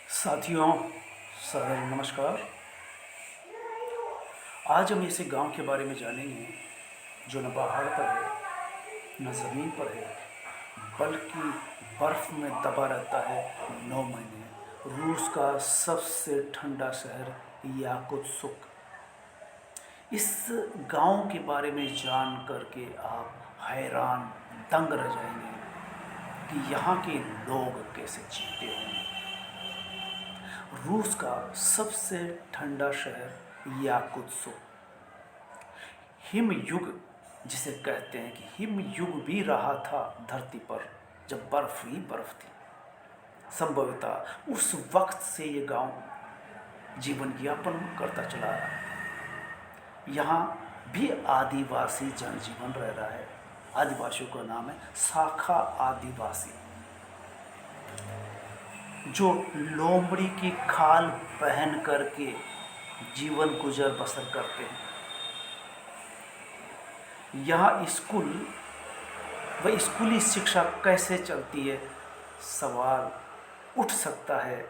साथियों, सर नमस्कार। आज हम ऐसे गांव के बारे में जानेंगे जो न पहाड़ पर है न ज़मीन पर है, बल्कि बर्फ़ में दबा रहता है 9 महीने। रूस का सबसे ठंडा शहर याकुत्स्क। इस गांव के बारे में जान करके आप हैरान दंग रह जाएंगे कि यहाँ के लोग कैसे जीते होंगे। रूस का सबसे ठंडा शहर याकुत्स्क। हिम युग जिसे कहते हैं कि हिम युग भी रहा था धरती पर, जब बर्फ ही बर्फ थी। संभवतः उस वक्त से ये गांव जीवन यापन करता चला रहा है। यहाँ भी आदिवासी जनजीवन रह रहा है। आदिवासियों का नाम है साखा आदिवासी, जो लोमड़ी की खाल पहन करके जीवन गुजर बसर करते हैं। यहाँ स्कूली शिक्षा कैसे चलती है, सवाल उठ सकता है।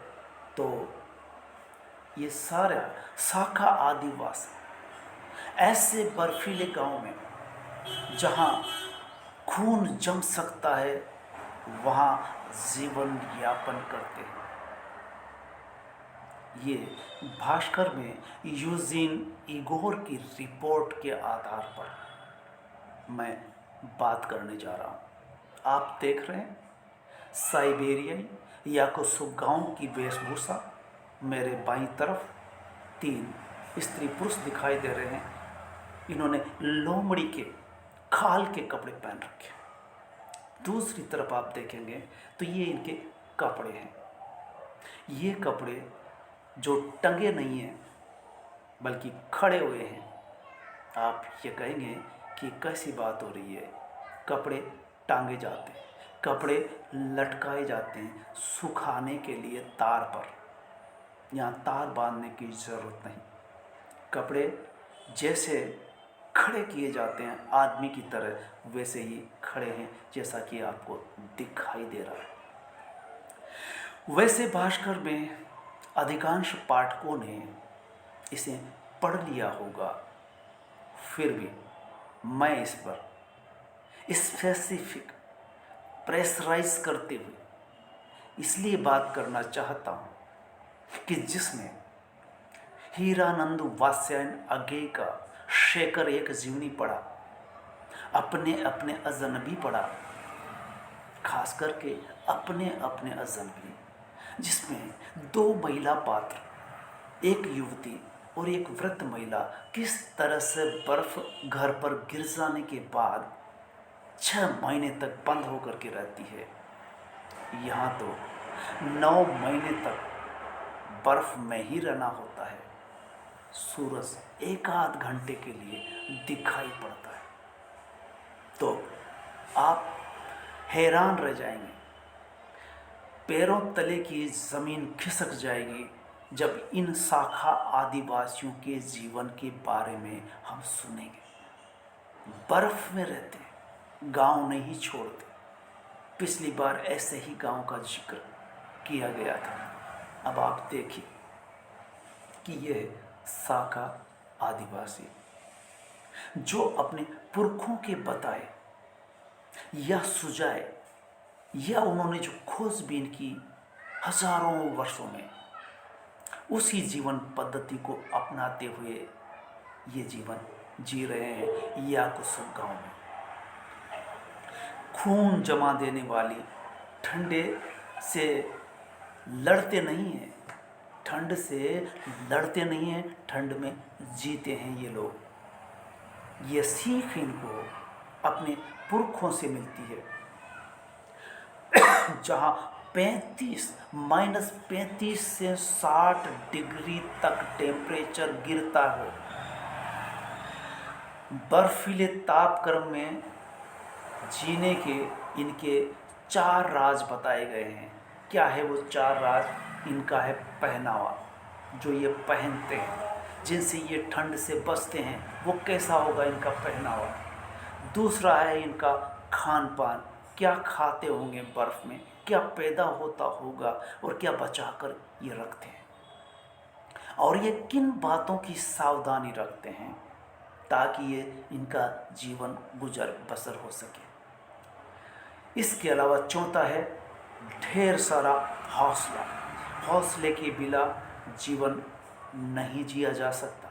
तो ये सारा साखा आदिवासी ऐसे बर्फीले गांव में जहाँ खून जम सकता है, वहाँ जीवन यापन करते हैं। ये भास्कर में यूजीन इगोर की रिपोर्ट के आधार पर मैं बात करने जा रहा हूँ। आप देख रहे हैं साइबेरियाई याकुत्स्क गांव की वेशभूषा। मेरे बाईं तरफ 3 स्त्री पुरुष दिखाई दे रहे हैं। इन्होंने लोमड़ी के खाल के कपड़े पहन रखे। दूसरी तरफ आप देखेंगे तो ये इनके कपड़े हैं। ये कपड़े जो टंगे नहीं हैं बल्कि खड़े हुए हैं। आप ये कहेंगे कि कैसी बात हो रही है। कपड़े टांगे जाते हैं, कपड़े लटकाए जाते हैं सुखाने के लिए तार पर। यहाँ तार बांधने की ज़रूरत नहीं। कपड़े जैसे खड़े किए जाते हैं आदमी की तरह, वैसे ही खड़े हैं जैसा कि आपको दिखाई दे रहा है। वैसे भास्कर में अधिकांश पाठकों ने इसे पढ़ लिया होगा, फिर भी मैं इस पर स्पेसिफिक प्रेशराइज करते हुए इसलिए बात करना चाहता हूँ कि जिसमें हीरानंद वात्स्यायन अज्ञेय का शेखर एक जीवनी पढ़ा, अपने अपने अजनबी पढ़ा, खास करके अपने अपने अजनबी, जिसमें 2 महिला पात्र, एक युवती और एक वृद्ध महिला, किस तरह से बर्फ घर पर गिर जाने के बाद 6 महीने तक बंद होकर के रहती है। यहाँ तो 9 महीने तक बर्फ में ही रहना होता है। सूरज 1 आध घंटे के लिए दिखाई पड़ता है। तो आप हैरान रह जाएंगे, पैरों तले की ज़मीन खिसक जाएगी जब इन साखा आदिवासियों के जीवन के बारे में हम सुनेंगे। बर्फ में रहते, गांव नहीं छोड़ते। पिछली बार ऐसे ही गांव का जिक्र किया गया था। अब आप देखिए कि यह साखा आदिवासी जो अपने पुरखों के बताए या सुझाए या उन्होंने जो खोजबीन की हजारों वर्षों में, उसी जीवन पद्धति को अपनाते हुए ये जीवन जी रहे हैं याकुत्स्क गांव में। खून जमा देने वाली ठंडे से लड़ते नहीं हैं, ठंड से लड़ते नहीं हैं, ठंड में जीते हैं ये लोग। ये सीख इनको अपने पुरखों से मिलती है। जहाँ -35 से 60 डिग्री तक टेम्परेचर गिरता हो, बर्फीले तापक्रम में जीने के इनके 4 राज बताए गए हैं। क्या है वो 4 राज? इनका है पहनावा, जो ये पहनते हैं, जिनसे ये ठंड से बचते हैं, वो कैसा होगा इनका पहनावा। दूसरा है इनका खान पान, क्या खाते होंगे बर्फ़ में, क्या पैदा होता होगा और क्या बचा कर ये रखते हैं, और ये किन बातों की सावधानी रखते हैं ताकि ये इनका जीवन गुजर बसर हो सके। इसके अलावा चौथा है ढेर सारा हौसला। हौसले के बिना जीवन नहीं जिया जा सकता।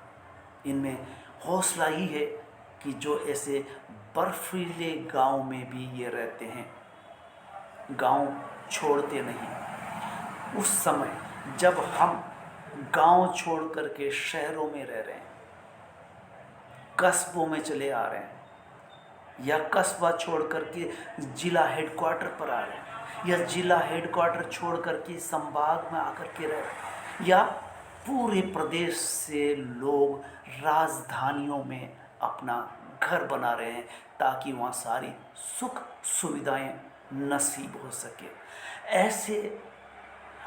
इनमें हौसला ही है कि जो ऐसे बर्फीले गांव में भी ये रहते हैं, गांव छोड़ते नहीं। उस समय जब हम गांव छोड़ करके शहरों में रह रहे हैं, कस्बों में चले आ रहे हैं, या कस्बा छोड़ करके जिला हेडक्वार्टर पर आ रहे हैं, या जिला हेडक्वार्टर छोड़ करके संभाग में आकर के रह रहे हैं, या पूरे प्रदेश से लोग राजधानियों में अपना घर बना रहे हैं ताकि वहाँ सारी सुख सुविधाएं नसीब हो सके। ऐसे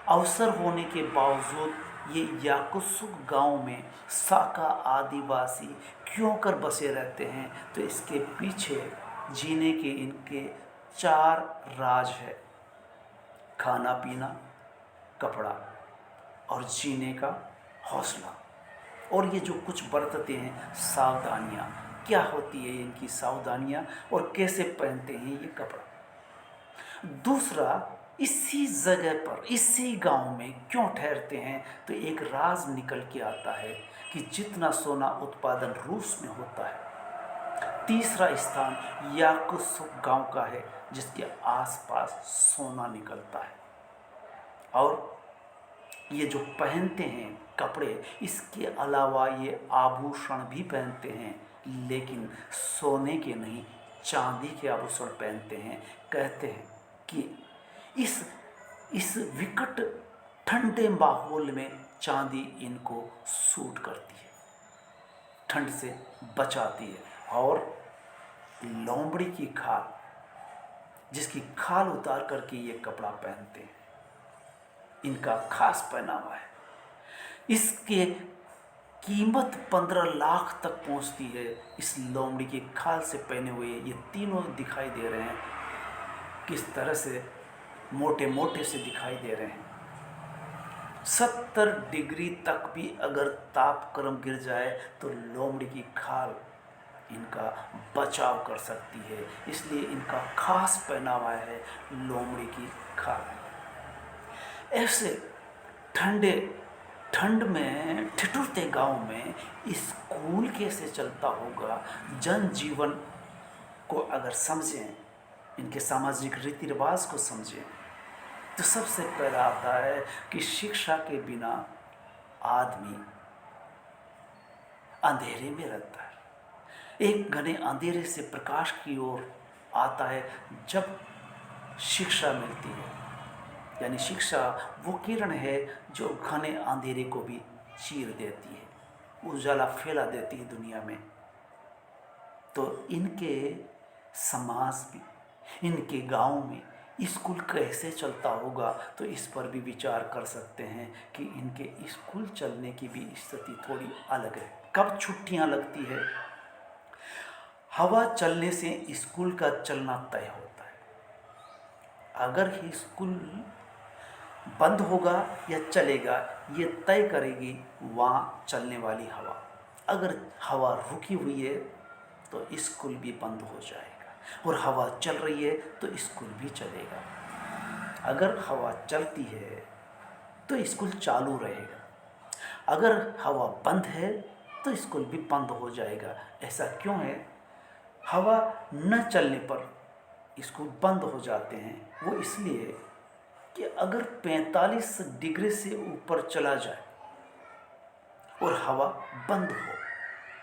अवसर होने के बावजूद ये याकुत्सुक गांव में साका आदिवासी क्यों कर बसे रहते हैं, तो इसके पीछे जीने के इनके 4 राज है: खाना पीना, कपड़ा और जीने का हौसला। और ये जो कुछ बरतते हैं सावधानियाँ, क्या होती है इनकी सावधानियाँ और कैसे पहनते हैं ये कपड़ा। दूसरा, इसी जगह पर इसी गांव में क्यों ठहरते हैं, तो एक राज निकल के आता है कि जितना सोना उत्पादन रूस में होता है, तीसरा स्थान याकुत्सुक गांव का है जिसके आसपास सोना निकलता है। और ये जो पहनते हैं कपड़े, इसके अलावा ये आभूषण भी पहनते हैं, लेकिन सोने के नहीं, चांदी के आभूषण पहनते हैं। कहते हैं कि इस विकट ठंडे माहौल में चांदी इनको सूट करती है, ठंड से बचाती है। और लोमड़ी की खाल, जिसकी खाल उतार करके ये कपड़ा पहनते हैं, इनका खास पहनावा है। इसके कीमत 15 लाख तक पहुंचती है। इस लोमड़ी की खाल से पहने हुए ये तीनों दिखाई दे रहे हैं, किस तरह से मोटे मोटे से दिखाई दे रहे हैं। 70 डिग्री तक भी अगर तापक्रम गिर जाए तो लोमड़ी की खाल इनका बचाव कर सकती है, इसलिए इनका खास पहनावा है लोमड़ी की खाल। ऐसे ठंड में ठिठुरते गांव में स्कूल कैसे चलता होगा, जनजीवन को अगर समझें, इनके सामाजिक रीति रिवाज को समझें, तो सबसे पहला आता है कि शिक्षा के बिना आदमी अंधेरे में रहता है। एक घने अंधेरे से प्रकाश की ओर आता है जब शिक्षा मिलती है। यानी शिक्षा वो किरण है जो घने अंधेरे को भी चीर देती है, उजाला फैला देती है दुनिया में। तो इनके समाज में, इनके गांव में स्कूल कैसे चलता होगा, तो इस पर भी विचार कर सकते हैं कि इनके स्कूल चलने की भी स्थिति थोड़ी अलग है। कब छुट्टियां लगती है? हवा चलने से स्कूल का चलना तय होता है। अगर ही स्कूल बंद होगा या चलेगा, ये तय करेगी वहाँ चलने वाली हवा। अगर हवा रुकी हुई है तो स्कूल भी बंद हो जाएगा, और हवा चल रही है तो स्कूल भी चलेगा। अगर हवा चलती है तो स्कूल चालू रहेगा, अगर हवा बंद है तो स्कूल भी बंद हो जाएगा। ऐसा क्यों है? हवा न चलने पर स्कूल बंद हो जाते हैं। वो इसलिए कि अगर 45 डिग्री से ऊपर चला जाए और हवा बंद हो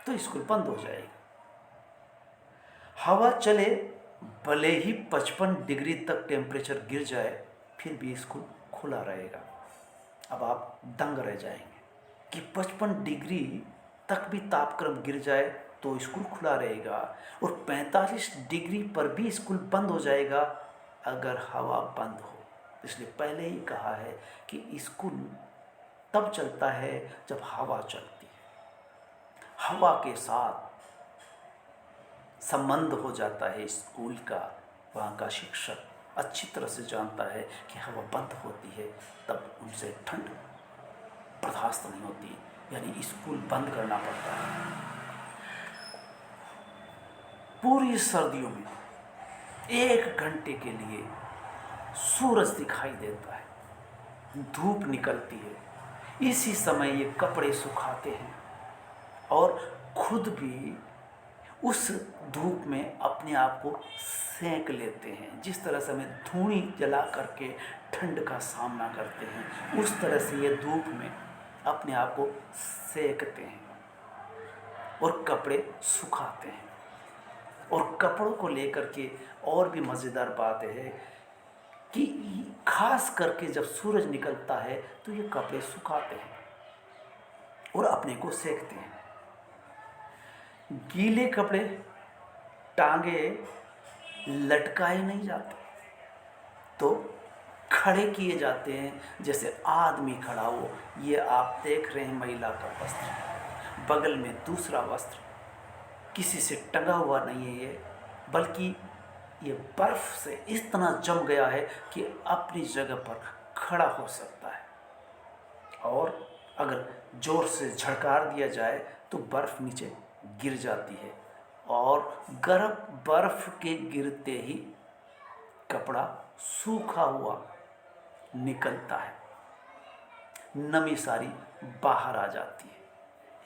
तो स्कूल बंद हो जाएगा। हवा चले, भले ही 55 डिग्री तक टेम्परेचर गिर जाए, फिर भी स्कूल खुला रहेगा। अब आप दंग रह जाएंगे कि 55 डिग्री तक भी तापक्रम गिर जाए तो स्कूल खुला रहेगा, और 45 डिग्री पर भी स्कूल बंद हो जाएगा अगर हवा बंद हो। इसलिए पहले ही कहा है कि स्कूल तब चलता है जब हवा चलती है। हवा के साथ संबंध हो जाता है स्कूल का, वहाँ का शिक्षक अच्छी तरह से जानता है कि हवा बंद होती है तब उनसे ठंड बर्दाश्त नहीं होती, यानी स्कूल बंद करना पड़ता है। पूरी सर्दियों में 1 घंटे के लिए सूरज दिखाई देता है, धूप निकलती है। इसी समय ये कपड़े सुखाते हैं और खुद भी उस धूप में अपने आप को सेंक लेते हैं। जिस तरह से हमें धूनी जला करके ठंड का सामना करते हैं, उस तरह से ये धूप में अपने आप को सेंकते हैं और कपड़े सुखाते हैं। और कपड़ों को लेकर के और भी मज़ेदार बात है कि खास करके जब सूरज निकलता है तो ये कपड़े सुखाते हैं और अपने को सेंकते हैं। गीले कपड़े टांगे लटकाए नहीं जाते, तो खड़े किए जाते हैं जैसे आदमी खड़ा हो। ये आप देख रहे हैं महिला का वस्त्र, बगल में दूसरा वस्त्र, किसी से टंगा हुआ नहीं है ये, बल्कि ये बर्फ से इतना जम गया है कि अपनी जगह पर खड़ा हो सकता है। और अगर ज़ोर से झड़कार दिया जाए तो बर्फ़ नीचे गिर जाती है और गर्म बर्फ़ के गिरते ही कपड़ा सूखा हुआ निकलता है, नमी सारी बाहर आ जाती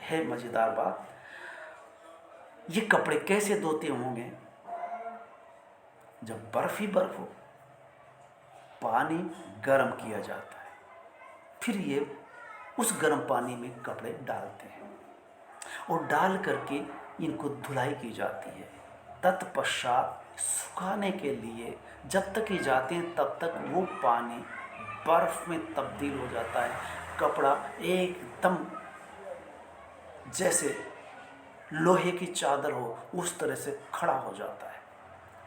है मज़ेदार बात। ये कपड़े कैसे धोते होंगे? जब बर्फ़ ही बर्फ़ हो, पानी गर्म किया जाता है, फिर ये उस गर्म पानी में कपड़े डालते हैं और डाल करके इनको धुलाई की जाती है। तत्पश्चात सुखाने के लिए जब तक ये जाते हैं तब तक वो पानी बर्फ़ में तब्दील हो जाता है। कपड़ा एकदम जैसे लोहे की चादर हो उस तरह से खड़ा हो जाता है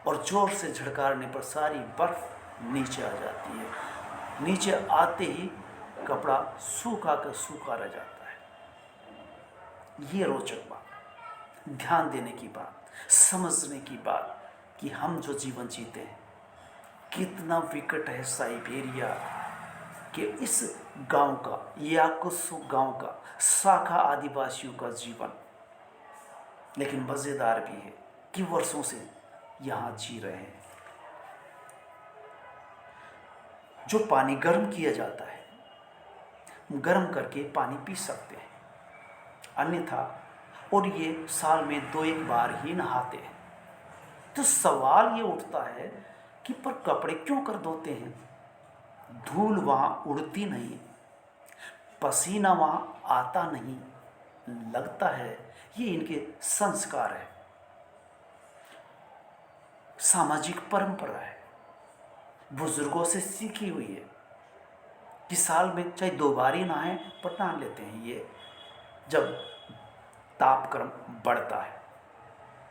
और ज़ोर से झड़कारने पर सारी बर्फ़ नीचे आ जाती है। नीचे आते ही कपड़ा सूखा का सूखा रह जाता है। ये रोचक बात, ध्यान देने की बात, समझने की बात कि हम जो जीवन जीते हैं कितना विकट है साइबेरिया के इस गांव का, याकुत्सु गांव का, साखा आदिवासियों का जीवन। लेकिन मज़ेदार भी है कि वर्षों से यहाँ जी रहे हैं। जो पानी गर्म किया जाता है, गर्म करके पानी पी सकते हैं, अन्यथा और ये साल में 2-1 बार ही नहाते हैं। तो सवाल ये उठता है कि पर कपड़े क्यों कर धोते हैं? धूल वहाँ उड़ती नहीं, पसीना वहाँ आता नहीं, लगता है ये इनके संस्कार है, सामाजिक परंपरा है, बुजुर्गों से सीखी हुई है कि साल में चाहे 2 बार ही नहाएं पर नहा लेते हैं। ये जब तापक्रम बढ़ता है,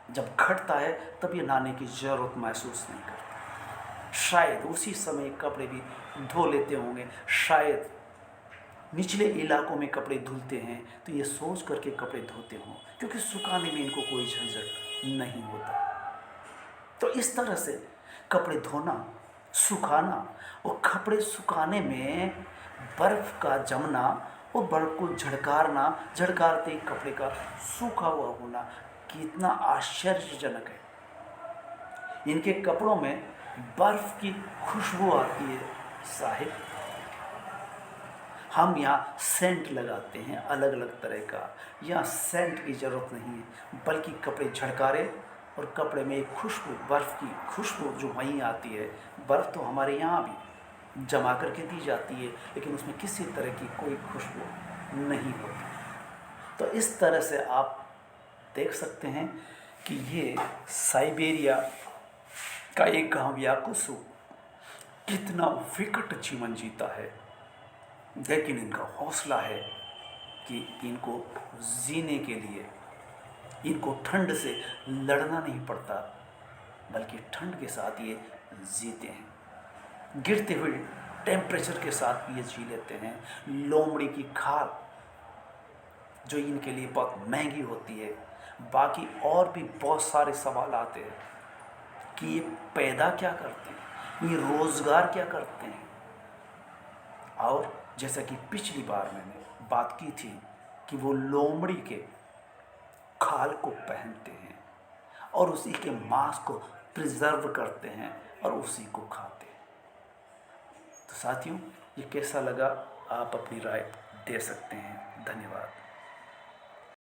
जब घटता है तब ये नहाने की ज़रूरत महसूस नहीं करते। शायद उसी समय कपड़े भी धो लेते होंगे, शायद निचले इलाकों में कपड़े धुलते हैं तो ये सोच करके कपड़े धोते हों, क्योंकि सुखाने में इनको कोई झंझट नहीं होता। तो इस तरह से कपड़े धोना, सुखाना और कपड़े सुखाने में बर्फ़ का जमना और बर्फ़ को झड़कारना, झड़कारते ही कपड़े का सूखा हुआ होना कितना आश्चर्यजनक है। इनके कपड़ों में बर्फ़ की खुशबू आती है साहिब। हम यहाँ सेंट लगाते हैं अलग अलग तरह का, यहाँ सेंट की ज़रूरत नहीं है, बल्कि कपड़े झड़कारे और कपड़े में एक खुशबू, बर्फ़ की खुशबू जो वहीं आती है। बर्फ़ तो हमारे यहाँ भी जमा करके दी जाती है, लेकिन उसमें किसी तरह की कोई खुशबू नहीं होती। तो इस तरह से आप देख सकते हैं कि ये साइबेरिया का एक गांव याकुत्सु कितना विकट जीवन जीता है, लेकिन इनका हौसला है कि इनको जीने के लिए इनको ठंड से लड़ना नहीं पड़ता, बल्कि ठंड के साथ ये जीते हैं। गिरते हुए टेम्परेचर के साथ ये जी लेते हैं। लोमड़ी की खाल जो इनके लिए बहुत महंगी होती है। बाकी और भी बहुत सारे सवाल आते हैं कि ये पैदा क्या करते हैं, ये रोज़गार क्या करते हैं। और जैसा कि पिछली बार मैंने बात की थी कि वो लोमड़ी के खाल को पहनते हैं और उसी के मांस को प्रिजर्व करते हैं और उसी को खाते हैं। तो साथियों, ये कैसा लगा आप अपनी राय दे सकते हैं। धन्यवाद।